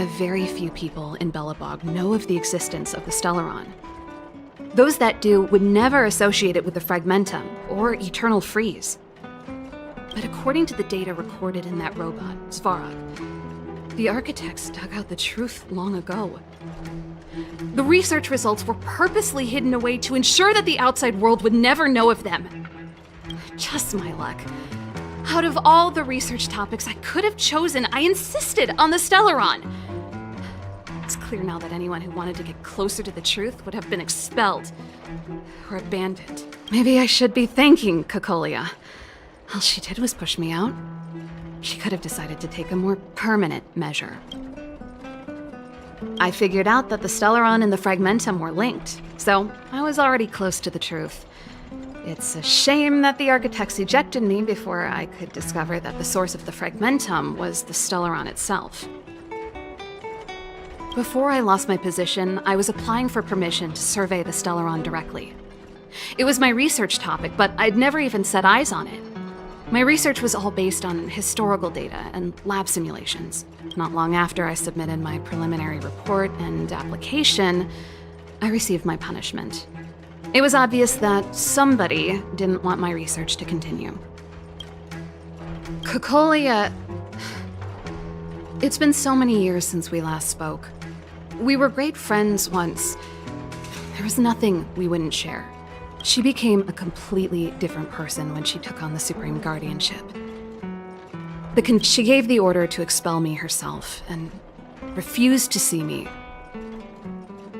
a very few people in Belobog know of the existence of the Stellaron. Those that do would never associate it with the Fragmentum or Eternal Freeze. But according to the data recorded in that robot, Svarog, the architects dug out the truth long ago. The research results were purposely hidden away to ensure that the outside world would never know of them. Just my luck. Out of all the research topics I could have chosen, I insisted on the Stellaron. It's clear now that anyone who wanted to get closer to the truth would have been expelled or abandoned. Maybe I should be thanking Cocolia. All she did was push me out. She could have decided to take a more permanent measure. I figured out that the Stellaron and the Fragmentum were linked, so I was already close to the truth. It's a shame that the architects ejected me before I could discover that the source of the Fragmentum was the Stellaron itself. Before I lost my position, I was applying for permission to survey the Stellaron directly. It was my research topic, but I'd never even set eyes on it. My research was all based on historical data and lab simulations. Not long after I submitted my preliminary report and application, I received my punishment. It was obvious that somebody didn't want my research to continue. Cocolia... It's been so many years since we last spoke. We were great friends once. There was nothing we wouldn't share. She became a completely different person when she took on the Supreme Guardianship. She gave the order to expel me herself and refused to see me.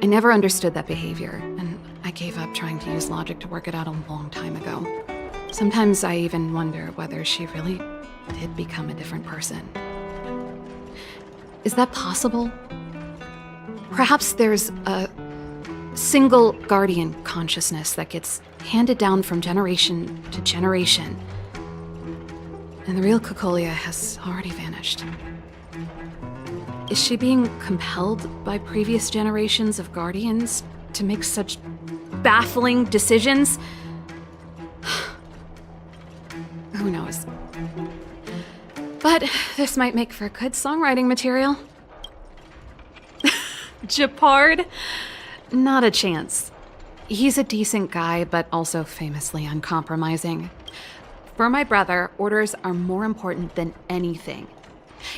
I never understood that behavior, and I gave up trying to use logic to work it out a long time ago. Sometimes I even wonder whether she really did become a different person. Is that possible? Perhaps there's a single guardian consciousness that gets handed down from generation to generation, and the real Cocolia has already vanished. Is she being compelled by previous generations of guardians to make such baffling decisions? Who knows? But this might make for good songwriting material. Gepard? Not a chance. He's a decent guy, but also famously uncompromising. For my brother, orders are more important than anything.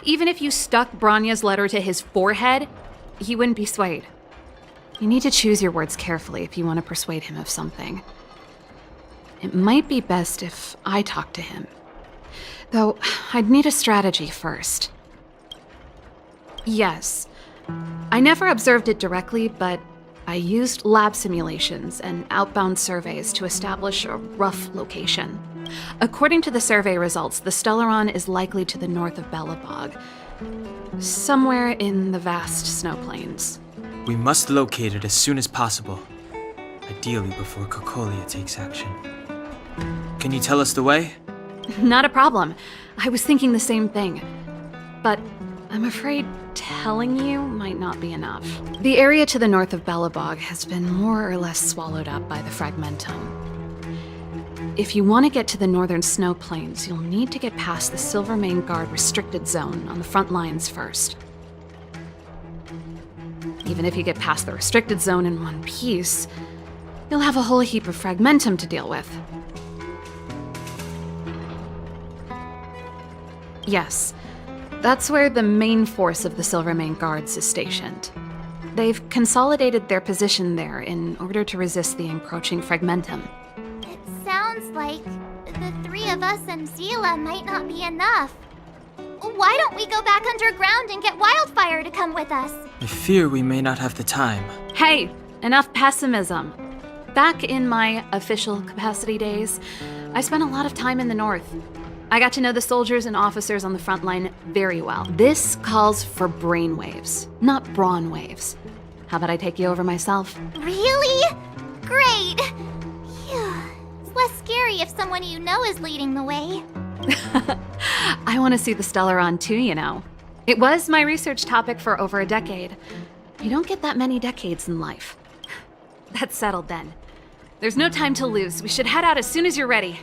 Even if you stuck Branya's letter to his forehead, he wouldn't be swayed. You need to choose your words carefully if you want to persuade him of something. It might be best if I talk to him. Though, I'd need a strategy first. Yes. I never observed it directly, but I used lab simulations and outbound surveys to establish a rough location. According to the survey results, the Stellaron is likely to the north of Belobog, somewhere in the vast snow plains. We must locate it as soon as possible, ideally before Cocolia takes action. Can you tell us the way? Not a problem. I was thinking the same thing. But I'm afraid telling you might not be enough. The area to the north of Belobog has been more or less swallowed up by the Fragmentum. If you want to get to the northern snow plains, you'll need to get past the Silvermane Guard restricted zone on the front lines first. Even if you get past the restricted zone in one piece, you'll have a whole heap of Fragmentum to deal with. Yes, that's where the main force of the Silvermane Guards is stationed. They've consolidated their position there in order to resist the encroaching Fragmentum. It sounds like the three of us and Zila might not be enough. Why don't we go back underground and get Wildfire to come with us? I fear we may not have the time. Hey, enough pessimism. Back in my official capacity days, I spent a lot of time in the north. I got to know the soldiers and officers on the front line very well. This calls for brainwaves, not brawn waves. How about I take you over myself? Really? Great! Phew. It's less scary if someone you know is leading the way. I want to see the Stellaron too, you know. It was my research topic for over a decade. You don't get that many decades in life. That's settled then. There's no time to lose. We should head out as soon as you're ready.